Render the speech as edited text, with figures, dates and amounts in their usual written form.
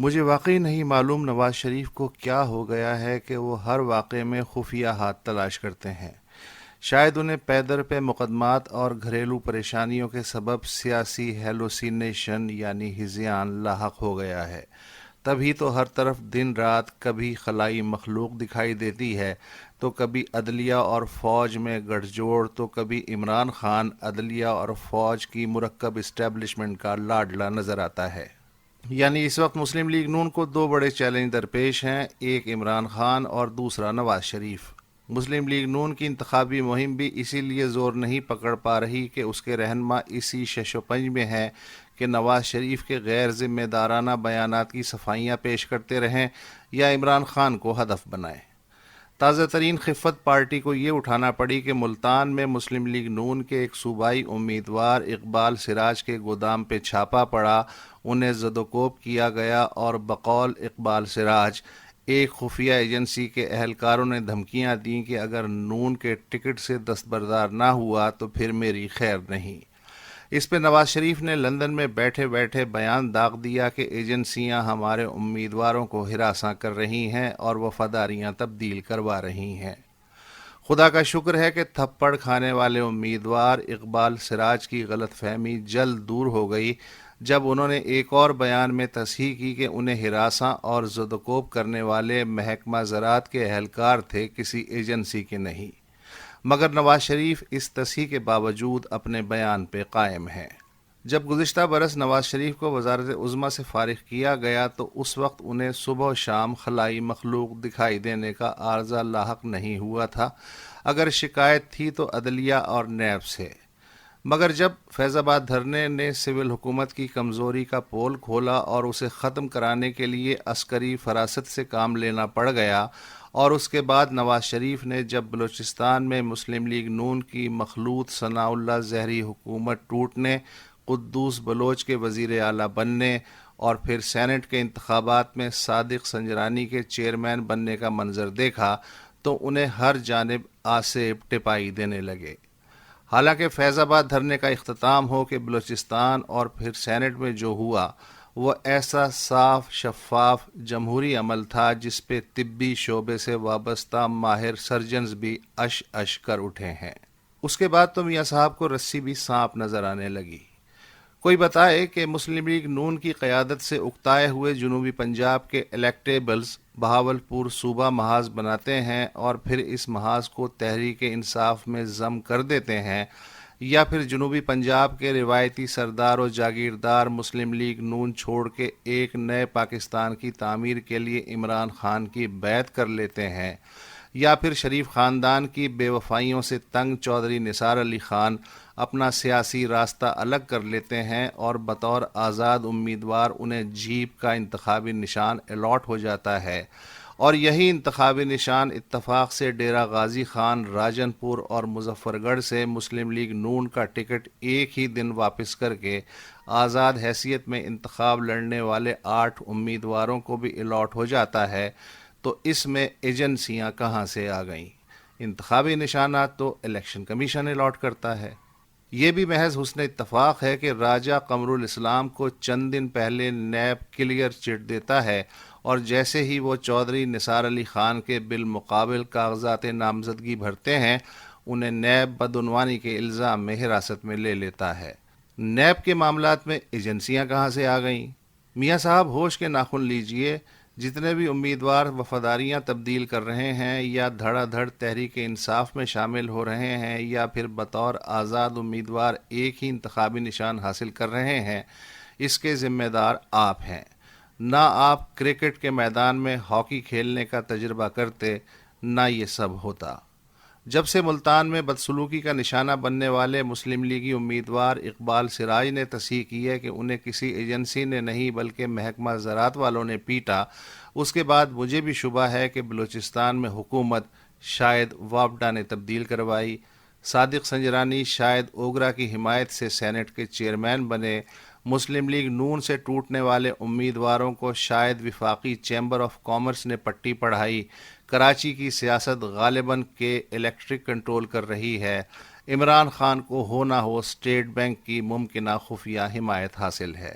مجھے واقعی نہیں معلوم نواز شریف کو کیا ہو گیا ہے کہ وہ ہر واقعے میں خفیہ ہاتھ تلاش کرتے ہیں۔ شاید انہیں پے در پہ مقدمات اور گھریلو پریشانیوں کے سبب سیاسی ہیلوسینیشن یعنی ہذیان لاحق ہو گیا ہے۔ تبھی تو ہر طرف دن رات کبھی خلائی مخلوق دکھائی دیتی ہے، تو کبھی عدلیہ اور فوج میں گٹھ جوڑ، تو کبھی عمران خان عدلیہ اور فوج کی مرکب اسٹیبلشمنٹ کا لاڈلا نظر آتا ہے۔ یعنی اس وقت مسلم لیگ نون کو دو بڑے چیلنج درپیش ہیں، ایک عمران خان اور دوسرا نواز شریف۔ مسلم لیگ نون کی انتخابی مہم بھی اسی لیے زور نہیں پکڑ پا رہی کہ اس کے رہنما اسی شش و پنج میں ہیں کہ نواز شریف کے غیر ذمہ دارانہ بیانات کی صفائیاں پیش کرتے رہیں یا عمران خان کو ہدف بنائیں۔ تازہ ترین خفت پارٹی کو یہ اٹھانا پڑی کہ ملتان میں مسلم لیگ نون کے ایک صوبائی امیدوار اقبال سراج کے گودام پہ چھاپا پڑا، انہیں زد و کوب کیا گیا اور بقول اقبال سراج ایک خفیہ ایجنسی کے اہلکاروں نے دھمکیاں دیں کہ اگر نون کے ٹکٹ سے دستبردار نہ ہوا تو پھر میری خیر نہیں۔ اس پہ نواز شریف نے لندن میں بیٹھے بیٹھے بیان داغ دیا کہ ایجنسیاں ہمارے امیدواروں کو ہراساں کر رہی ہیں اور وفاداریاں تبدیل کروا رہی ہیں۔ خدا کا شکر ہے کہ تھپڑ کھانے والے امیدوار اقبال سراج کی غلط فہمی جلد دور ہو گئی جب انہوں نے ایک اور بیان میں تصحیح کی کہ انہیں ہراساں اور زد و کوب کرنے والے محکمہ زراعت کے اہلکار تھے، کسی ایجنسی کے نہیں۔ مگر نواز شریف اس تصحیح کے باوجود اپنے بیان پہ قائم ہے۔ جب گزشتہ برس نواز شریف کو وزارت عظمیٰ سے فارغ کیا گیا تو اس وقت انہیں صبح و شام خلائی مخلوق دکھائی دینے کا عارضہ لاحق نہیں ہوا تھا، اگر شکایت تھی تو عدلیہ اور نیب سے۔ مگر جب فیض آباد دھرنے نے سول حکومت کی کمزوری کا پول کھولا اور اسے ختم کرانے کے لیے عسکری فراست سے کام لینا پڑ گیا، اور اس کے بعد نواز شریف نے جب بلوچستان میں مسلم لیگ نون کی مخلوط ثناء اللہ زہری حکومت ٹوٹنے، قدوس بلوچ کے وزیر اعلیٰ بننے اور پھر سینٹ کے انتخابات میں صادق سنجرانی کے چیئرمین بننے کا منظر دیکھا تو انہیں ہر جانب آسیب ٹپائی دینے لگے۔ حالانکہ فیض آباد دھرنے کا اختتام ہو کہ بلوچستان اور پھر سینٹ میں جو ہوا وہ ایسا صاف شفاف جمہوری عمل تھا جس پہ طبی شعبے سے وابستہ ماہر سرجنز بھی اش اش کر اٹھے ہیں۔ اس کے بعد تو میاں صاحب کو رسی بھی سانپ نظر آنے لگی۔ کوئی بتائے کہ مسلم لیگ نون کی قیادت سے اکتائے ہوئے جنوبی پنجاب کے الیکٹیبلز بہاولپور صوبہ محاذ بناتے ہیں اور پھر اس محاذ کو تحریک انصاف میں ضم کر دیتے ہیں، یا پھر جنوبی پنجاب کے روایتی سردار و جاگیردار مسلم لیگ نون چھوڑ کے ایک نئے پاکستان کی تعمیر کے لیے عمران خان کی بیعت کر لیتے ہیں، یا پھر شریف خاندان کی بے وفائیوں سے تنگ چودھری نثار علی خان اپنا سیاسی راستہ الگ کر لیتے ہیں اور بطور آزاد امیدوار انہیں جیپ کا انتخابی نشان الاٹ ہو جاتا ہے، اور یہی انتخابی نشان اتفاق سے ڈیرہ غازی خان، راجن پور اور مظفر گڑھ سے مسلم لیگ نون کا ٹکٹ ایک ہی دن واپس کر کے آزاد حیثیت میں انتخاب لڑنے والے 8 امیدواروں کو بھی الاٹ ہو جاتا ہے۔ تو اس میں ایجنسیاں کہاں سے آ گئیں؟ انتخابی نشانات تو الیکشن کمیشن الاٹ کرتا ہے۔ یہ بھی محض حسن اتفاق ہے کہ راجہ قمر الاسلام کو چند دن پہلے نیب کلیئر چٹ دیتا ہے، اور جیسے ہی وہ چودھری نثار علی خان کے بالمقابل کاغذات نامزدگی بھرتے ہیں، انہیں نیب بدعنوانی کے الزام میں حراست میں لے لیتا ہے۔ نیب کے معاملات میں ایجنسیاں کہاں سے آ گئیں؟ میاں صاحب ہوش کے ناخن لیجئے، جتنے بھی امیدوار وفاداریاں تبدیل کر رہے ہیں یا دھڑا دھڑ تحریک انصاف میں شامل ہو رہے ہیں یا پھر بطور آزاد امیدوار ایک ہی انتخابی نشان حاصل کر رہے ہیں، اس کے ذمہ دار آپ ہیں۔ نہ آپ کرکٹ کے میدان میں ہاکی کھیلنے کا تجربہ کرتے، نہ یہ سب ہوتا۔ جب سے ملتان میں بدسلوکی کا نشانہ بننے والے مسلم لیگی امیدوار اقبال سراج نے تصحیح کی ہے کہ انہیں کسی ایجنسی نے نہیں بلکہ محکمہ زراعت والوں نے پیٹا، اس کے بعد مجھے بھی شبہ ہے کہ بلوچستان میں حکومت شاید وابڈا نے تبدیل کروائی، صادق سنجرانی شاید اوگرا کی حمایت سے سینٹ کے چیئرمین بنے، مسلم لیگ نون سے ٹوٹنے والے امیدواروں کو شاید وفاقی چیمبر آف کامرس نے پٹی پڑھائی، کراچی کی سیاست غالباً کے الیکٹرک کنٹرول کر رہی ہے، عمران خان کو ہو نہ ہو اسٹیٹ بینک کی ممکنہ خفیہ حمایت حاصل ہے۔